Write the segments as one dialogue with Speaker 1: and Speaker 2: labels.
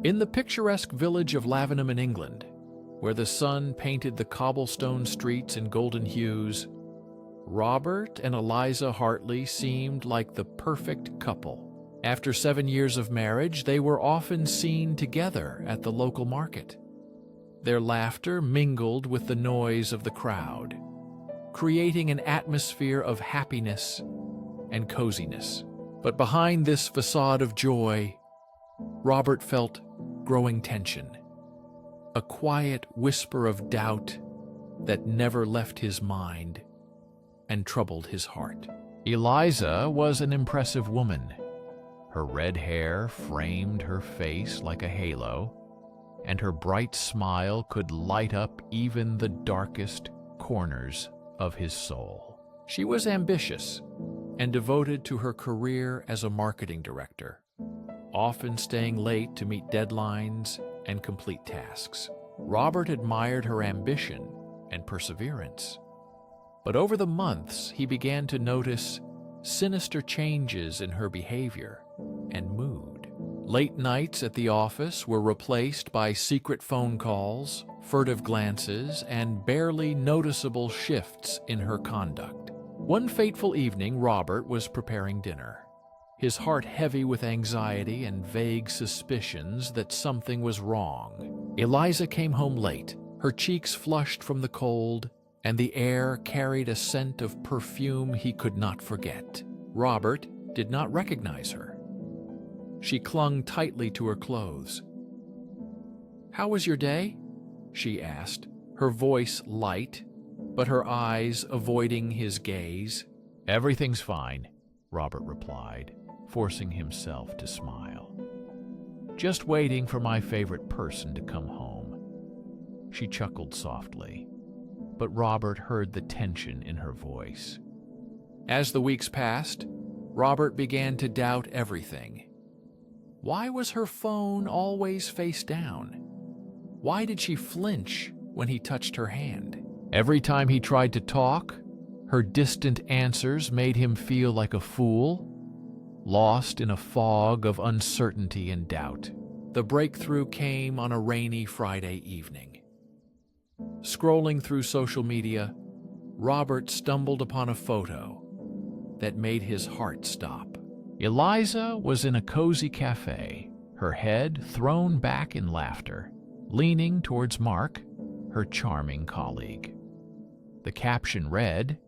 Speaker 1: In the picturesque village of Lavenham in England, where the sun painted the cobblestone streets in golden hues, Robert and Eliza Hartley seemed like the perfect couple. After 7 years of marriage, they were often seen together at the local market. Their laughter mingled with the noise of the crowd, creating an atmosphere of happiness and coziness. But behind this facade of joy, Robert felt growing tension, a quiet whisper of doubt that never left his mind and troubled his heart. Eliza was an impressive woman. Her red hair framed her face like a halo, and her bright smile could light up even the darkest corners of his soul. She was ambitious and devoted to her career as a marketing director, often staying late to meet deadlines and complete tasks. Robert admired her ambition and perseverance. But over the months, he began to notice sinister changes in her behavior and mood. Late nights at the office were replaced by secret phone calls, furtive glances, and barely noticeable shifts in her conduct. One fateful evening, Robert was preparing dinner, his heart heavy with anxiety and vague suspicions that something was wrong. Eliza came home late, her cheeks flushed from the cold, and the air carried a scent of perfume he could not forget. Robert did not recognize her. She clung tightly to her clothes. "How was your day?" she asked, her voice light, but her eyes avoiding his gaze. "Everything's fine," Robert replied, forcing himself to smile. "Just waiting for my favorite person to come home." She chuckled softly, but Robert heard the tension in her voice. As the weeks passed, Robert began to doubt everything. Why was her phone always face down? Why did she flinch when he touched her hand? Every time he tried to talk, her distant answers made him feel like a fool, lost in a fog of uncertainty and doubt. The breakthrough came on a rainy Friday evening. Scrolling through social media, Robert stumbled upon a photo that made his heart stop. Eliza was in a cozy cafe, her head thrown back in laughter, leaning towards Mark, her charming colleague. The caption read,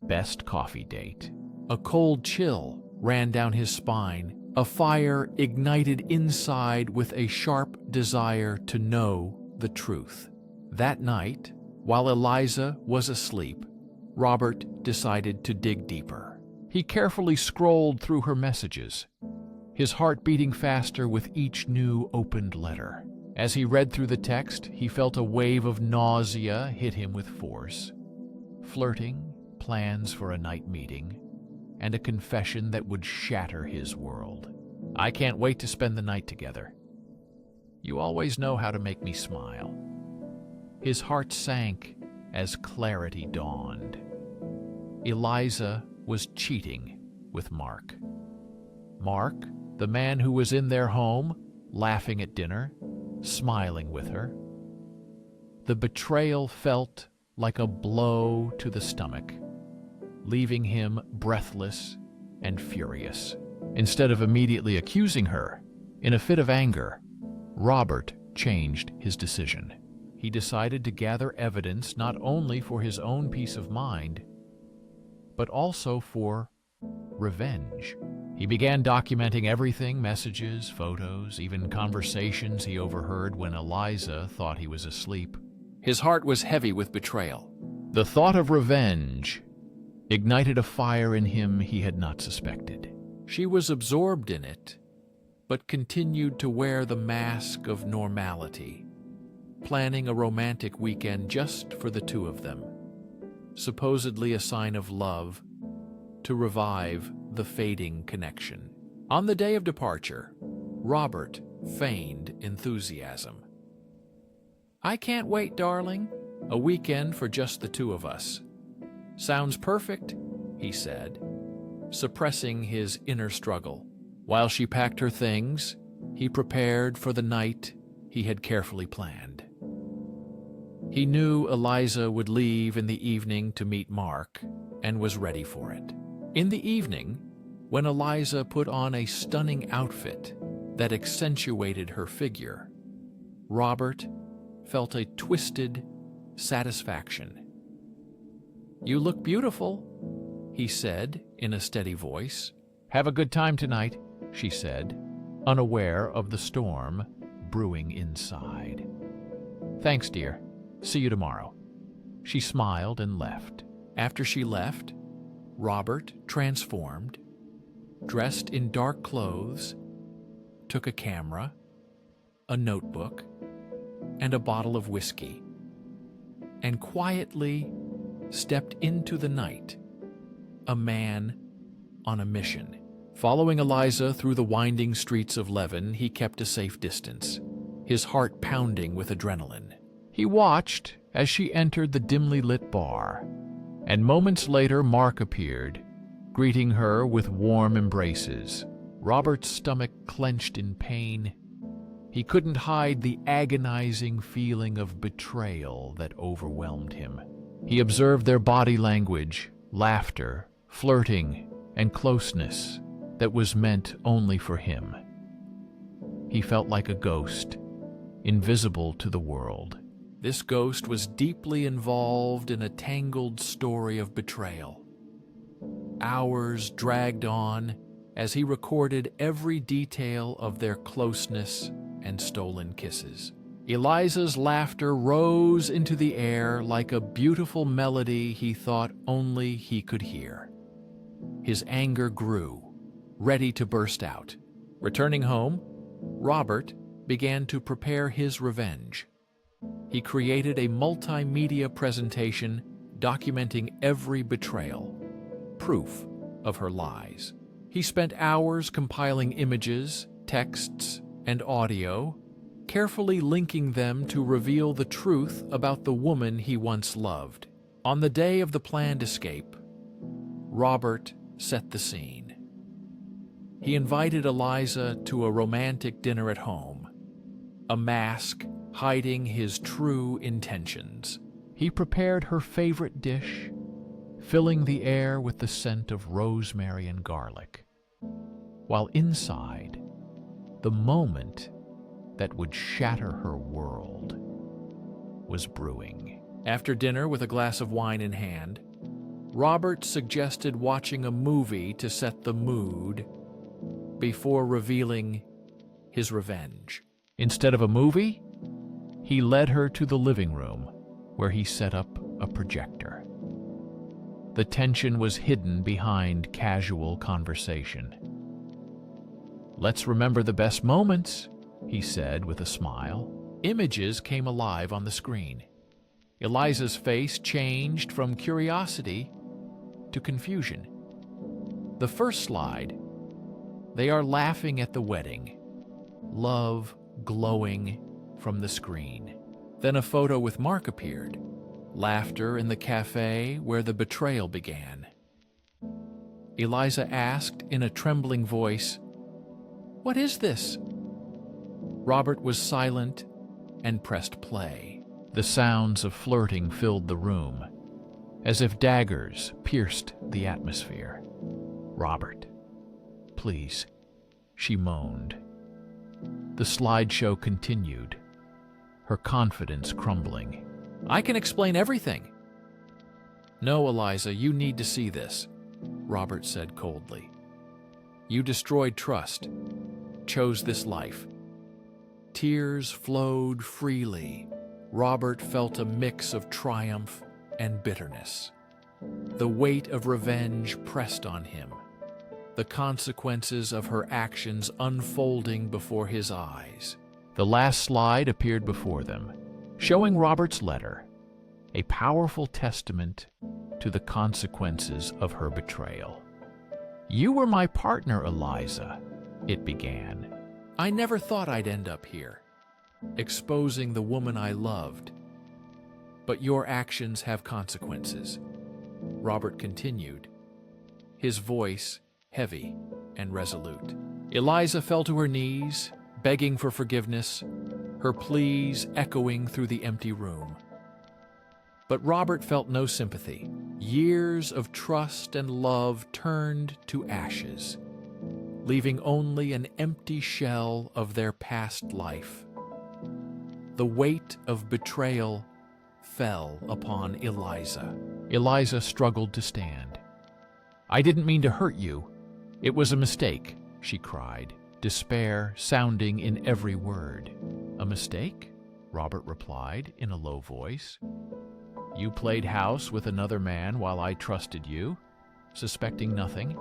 Speaker 1: "Best coffee date." A cold chill ran down his spine, a fire ignited inside with a sharp desire to know the truth. That night, while Eliza was asleep, Robert decided to dig deeper. He carefully scrolled through her messages, his heart beating faster with each new opened letter. As he read through the text, he felt a wave of nausea hit him with force. Flirting, plans for a night meeting, and a confession that would shatter his world. "I can't wait to spend the night together. You always know how to make me smile." His heart sank as clarity dawned. Eliza was cheating with Mark. Mark, the man who was in their home, laughing at dinner, smiling with her. The betrayal felt like a blow to the stomach, leaving him breathless and furious. Instead of immediately accusing her, in a fit of anger, Robert changed his decision. He decided to gather evidence not only for his own peace of mind, but also for revenge. He began documenting everything, messages, photos, even conversations he overheard when Eliza thought he was asleep. His heart was heavy with betrayal. The thought of revenge ignited a fire in him he had not suspected. She was absorbed in it, but continued to wear the mask of normality, planning a romantic weekend just for the two of them, supposedly a sign of love to revive the fading connection. On the day of departure, Robert feigned enthusiasm. "I can't wait, darling. A weekend for just the two of us." "Sounds perfect," he said, suppressing his inner struggle. While she packed her things, He prepared for the night he had carefully planned. He knew Eliza would leave in the evening to meet Mark and was ready for it. In the evening, when Eliza put on a stunning outfit that accentuated her figure, Robert felt a twisted satisfaction. "You look beautiful," he said in a steady voice. "Have a good time tonight," she said, unaware of the storm brewing inside. "Thanks, dear. See you tomorrow." She smiled and left. After she left, Robert, transformed, dressed in dark clothes, took a camera, a notebook, and a bottle of whiskey, and quietly stepped into the night, a man on a mission. Following Eliza through the winding streets of Leven, he kept a safe distance, his heart pounding with adrenaline. He watched as she entered the dimly lit bar, and moments later Mark appeared, greeting her with warm embraces. Robert's stomach clenched in pain. He couldn't hide the agonizing feeling of betrayal that overwhelmed him. He observed their body language, laughter, flirting, and closeness that was meant only for him. He felt like a ghost, invisible to the world. This ghost was deeply involved in a tangled story of betrayal. Hours dragged on as he recorded every detail of their closeness and stolen kisses. Eliza's laughter rose into the air like a beautiful melody he thought only he could hear. His anger grew, ready to burst out. Returning home, Robert began to prepare his revenge. He created a multimedia presentation documenting every betrayal, proof of her lies. He spent hours compiling images, texts, and audio, carefully linking them to reveal the truth about the woman he once loved. On the day of the planned escape, Robert set the scene. He invited Eliza to a romantic dinner at home, a mask hiding his true intentions. He prepared her favorite dish, filling the air with the scent of rosemary and garlic, while inside, the moment that would shatter her world was brewing. After dinner, with a glass of wine in hand, Robert suggested watching a movie to set the mood before revealing his revenge. Instead of a movie, he led her to the living room, where he set up a projector. The tension was hidden behind casual conversation. "Let's remember the best moments," he said with a smile. Images came alive on the screen. Eliza's face changed from curiosity to confusion. The first slide, they are laughing at the wedding, love glowing from the screen. Then a photo with Mark appeared, laughter in the cafe where the betrayal began. Eliza asked in a trembling voice, "What is this?" Robert was silent and pressed play. The sounds of flirting filled the room, as if daggers pierced the atmosphere. "Robert, please," she moaned. The slideshow continued, her confidence crumbling. "I can explain everything." "No, Eliza, you need to see this," Robert said coldly. "You destroyed trust, chose this life." Tears flowed freely. Robert felt a mix of triumph and bitterness. The weight of revenge pressed on him, the consequences of her actions unfolding before his eyes. The last slide appeared before them, showing Robert's letter, a powerful testament to the consequences of her betrayal. "You were my partner, Eliza," it began. "I never thought I'd end up here, exposing the woman I loved. But your actions have consequences," Robert continued, his voice heavy and resolute. Eliza fell to her knees, begging for forgiveness, her pleas echoing through the empty room. But Robert felt no sympathy. Years of trust and love turned to ashes, leaving only an empty shell of their past life. The weight of betrayal fell upon Eliza. Eliza struggled to stand. "I didn't mean to hurt you. It was a mistake," she cried, despair sounding in every word. "A mistake?" Robert replied in a low voice. "You played house with another man while I trusted you, suspecting nothing."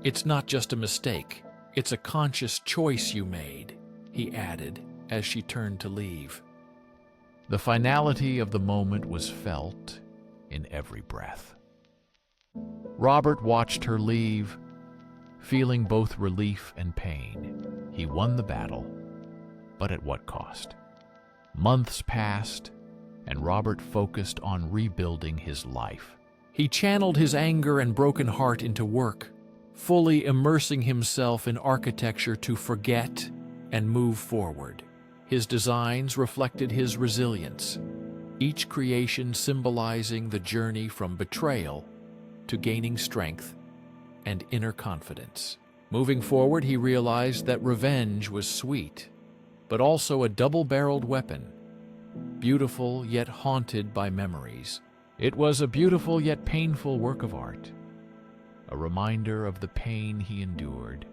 Speaker 1: "It's not just a mistake. It's a conscious choice you made," he added as she turned to leave. The finality of the moment was felt in every breath. Robert watched her leave, feeling both relief and pain. He won the battle, but at what cost? Months passed, and Robert focused on rebuilding his life. He channeled his anger and broken heart into work, fully immersing himself in architecture to forget and move forward. His designs reflected his resilience, each creation symbolizing the journey from betrayal to gaining strength and inner confidence. Moving forward, he realized that revenge was sweet, but also a double-barreled weapon, beautiful yet haunted by memories. It was a beautiful yet painful work of art, a reminder of the pain he endured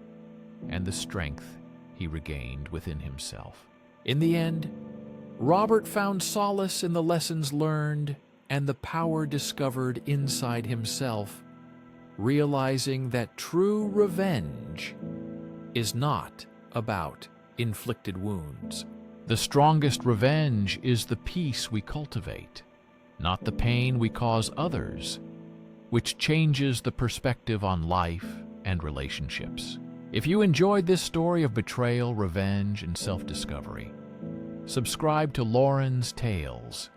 Speaker 1: and the strength he regained within himself. In the end, Robert found solace in the lessons learned and the power discovered inside himself, realizing that true revenge is not about inflicted wounds. The strongest revenge is the peace we cultivate, not the pain we cause others, which changes the perspective on life and relationships. If you enjoyed this story of betrayal, revenge, and self-discovery, subscribe to Lauren's Tales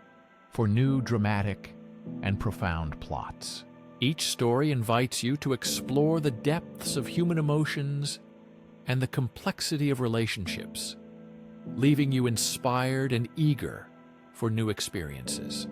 Speaker 1: for new dramatic and profound plots. Each story invites you to explore the depths of human emotions and the complexity of relationships, leaving you inspired and eager for new experiences.